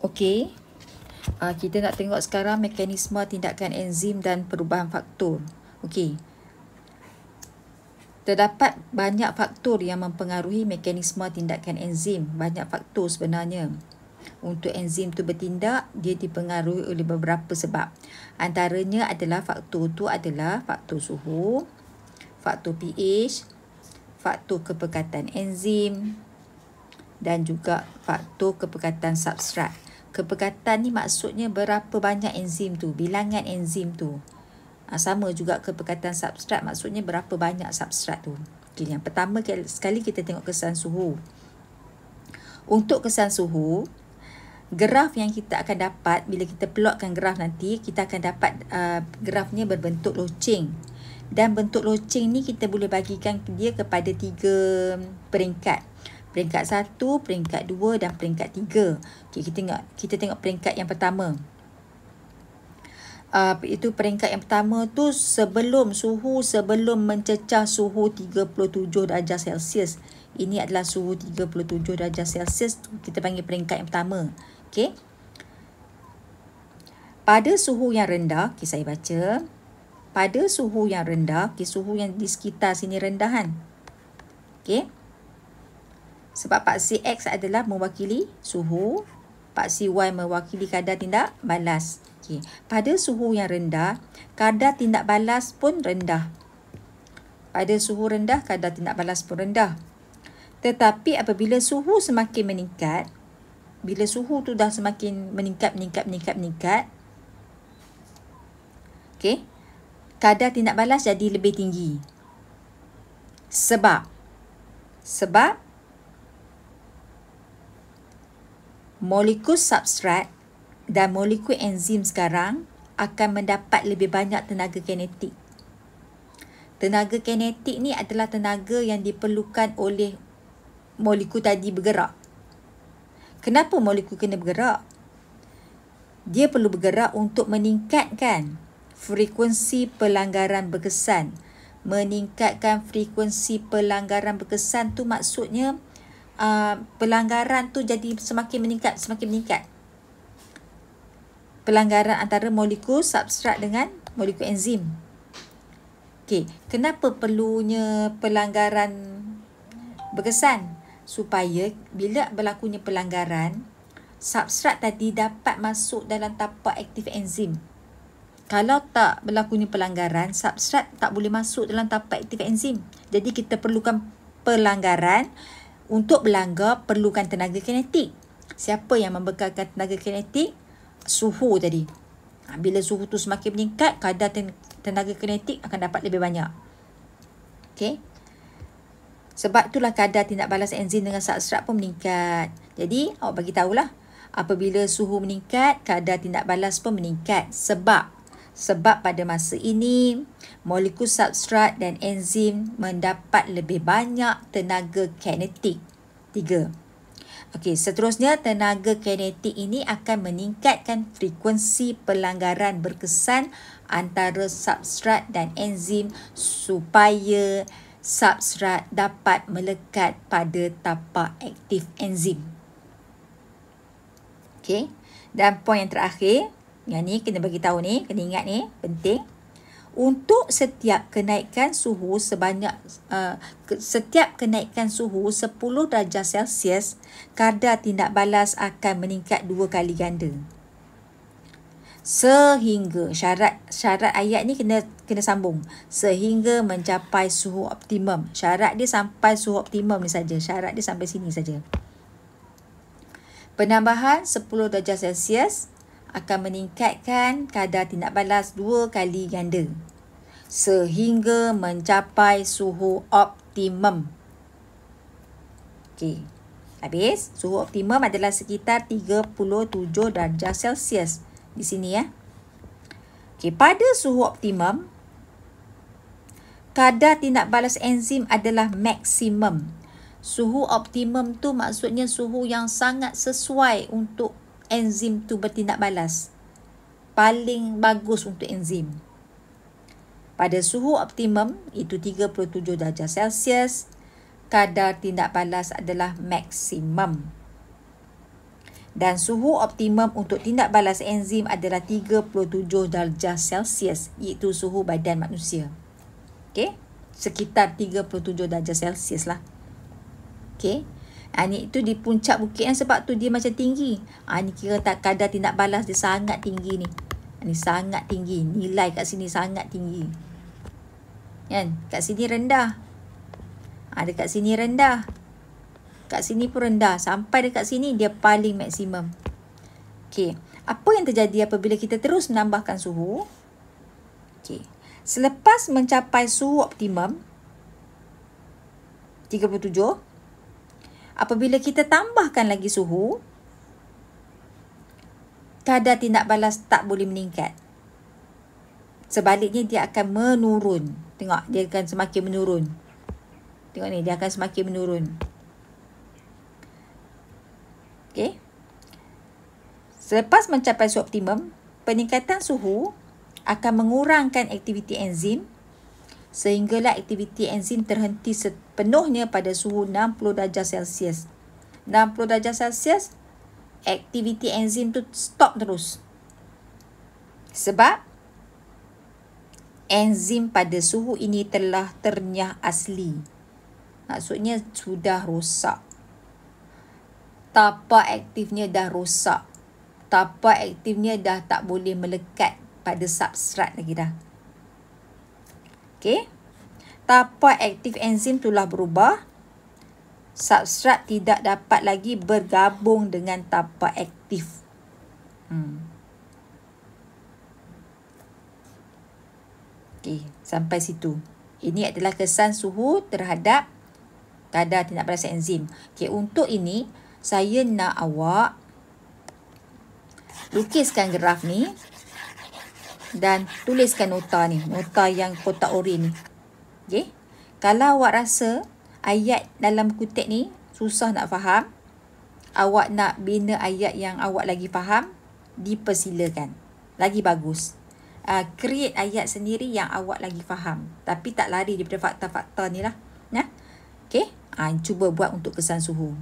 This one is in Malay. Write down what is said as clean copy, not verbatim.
Okey. Kita nak tengok sekarang mekanisme tindakan enzim dan perubahan faktor. Okey. Terdapat banyak faktor yang mempengaruhi mekanisme tindakan enzim. Banyak faktor sebenarnya. Untuk enzim tu bertindak, dia dipengaruhi oleh beberapa sebab. Antaranya adalah faktor tu adalah faktor suhu, faktor pH, faktor kepekatan enzim dan juga faktor kepekatan substrat. Kepekatan ni maksudnya berapa banyak enzim tu, bilangan enzim tu. Sama juga kepekatan substrat, maksudnya berapa banyak substrat tu. Okay, yang pertama sekali kita tengok kesan suhu. Untuk kesan suhu, graf yang kita akan dapat bila kita plotkan graf nanti, kita akan dapat grafnya berbentuk loceng. Dan bentuk loceng ni kita boleh bagikan dia kepada 3 peringkat. Peringkat 1, peringkat 2 dan peringkat 3. Okay, kita tengok peringkat yang pertama. Itu peringkat yang pertama tu sebelum mencecah suhu 37 darjah Celsius. Ini adalah suhu 37 darjah Celsius, kita panggil peringkat yang pertama. Okey. Pada suhu yang rendah, okay, saya baca. Pada suhu yang rendah, okay, suhu yang di sekitar sini rendah kan. Okey. Sebab paksi X adalah mewakili suhu, paksi Y mewakili kadar tindak balas. Okay. Pada suhu yang rendah, kadar tindak balas pun rendah. Pada suhu rendah, kadar tindak balas pun rendah. Tetapi apabila suhu semakin meningkat, bila suhu tu dah semakin meningkat, okay, kadar tindak balas jadi lebih tinggi. Sebab molekul substrat dan molekul enzim sekarang akan mendapat lebih banyak tenaga kinetik. Tenaga kinetik ni adalah tenaga yang diperlukan oleh molekul tadi bergerak. Kenapa molekul kena bergerak? Dia perlu bergerak untuk meningkatkan frekuensi pelanggaran berkesan. Meningkatkan frekuensi pelanggaran berkesan tu maksudnya pelanggaran tu jadi semakin meningkat. Pelanggaran antara molekul substrat dengan molekul enzim. Okey, kenapa perlunya pelanggaran berkesan? Supaya bila berlakunya pelanggaran, substrat tadi dapat masuk dalam tapak aktif enzim. Kalau tak berlakunya pelanggaran, substrat tak boleh masuk dalam tapak aktif enzim. Jadi kita perlukan pelanggaran. Untuk berlanggar, perlukan tenaga kinetik. Siapa yang membekalkan tenaga kinetik? Suhu tadi. Bila suhu tu semakin meningkat, kadar tenaga kinetik akan dapat lebih banyak. Okey. Sebab itulah kadar tindak balas enzim dengan substrat pun meningkat. Jadi, awak bagi tahulah. Apabila suhu meningkat, kadar tindak balas pun meningkat. Sebab pada masa ini, molekul substrat dan enzim mendapat lebih banyak tenaga kinetik. 3. Okey, seterusnya tenaga kinetik ini akan meningkatkan frekuensi pelanggaran berkesan antara substrat dan enzim supaya substrat dapat melekat pada tapak aktif enzim. Okey, dan poin yang terakhir, yang ni kena bagi tahu ni, kena ingat ni, penting. Untuk setiap kenaikan suhu 10 darjah Celsius, kadar tindak balas akan meningkat 2 kali ganda. Sehingga syarat ayat ni kena sambung. Sehingga mencapai suhu optimum. Syarat dia sampai suhu optimum ni saja. Syarat dia sampai sini saja. Penambahan 10 darjah Celsius akan meningkatkan kadar tindak balas 2 kali ganda sehingga mencapai suhu optimum. Okey. Habis, suhu optimum adalah sekitar 37 darjah Celsius di sini ya. Okey, pada suhu optimum kadar tindak balas enzim adalah maksimum. Suhu optimum tu maksudnya suhu yang sangat sesuai untuk enzim tu bertindak balas. Paling bagus untuk enzim. Pada suhu optimum, itu 37 darjah Celsius, kadar tindak balas adalah maksimum. Dan suhu optimum untuk tindak balas enzim adalah 37 darjah Celsius, iaitu suhu badan manusia. Okey, sekitar 37 darjah Celsius lah. Okey. Ni itu di puncak bukit kan, sebab tu dia macam tinggi. Ni kira tak kadar tindak balas dia sangat tinggi ni. Ni sangat tinggi. Nilai kat sini sangat tinggi. Kan? Kat sini rendah. Dekat sini rendah. Kat sini pun rendah. Sampai dekat sini dia paling maksimum. Okey. Apa yang terjadi apabila kita terus menambahkan suhu? Okey. Selepas mencapai suhu optimum 37, apabila kita tambahkan lagi suhu, kadar tindak balas tak boleh meningkat. Sebaliknya dia akan menurun. Tengok, dia akan semakin menurun. Tengok ni, dia akan semakin menurun. Okey. Selepas mencapai suhu optimum, peningkatan suhu akan mengurangkan aktiviti enzim sehinggalah aktiviti enzim terhenti sepenuhnya pada suhu 60 darjah Celsius. 60 darjah Celsius, aktiviti enzim tu stop terus. Sebab enzim pada suhu ini telah ternyah asli. Maksudnya sudah rosak. Tapak aktifnya dah rosak. Tapak aktifnya dah tak boleh melekat pada substrat lagi dah. Okey. Tapak aktif enzim telah berubah. Substrat tidak dapat lagi bergabung dengan tapak aktif. Okey, sampai situ. Ini adalah kesan suhu terhadap kadar tindak balas enzim. Okey, untuk ini saya nak awak lukiskan graf ni dan tuliskan nota ni, nota yang kotak oranye ni. Okey. Kalau awak rasa ayat dalam kutip ni susah nak faham, awak nak bina ayat yang awak lagi faham, dipersilakan. Lagi bagus. Create ayat sendiri yang awak lagi faham, tapi tak lari daripada fakta-fakta ni lah. Ya. Okey. Cuba buat untuk kesan suhu.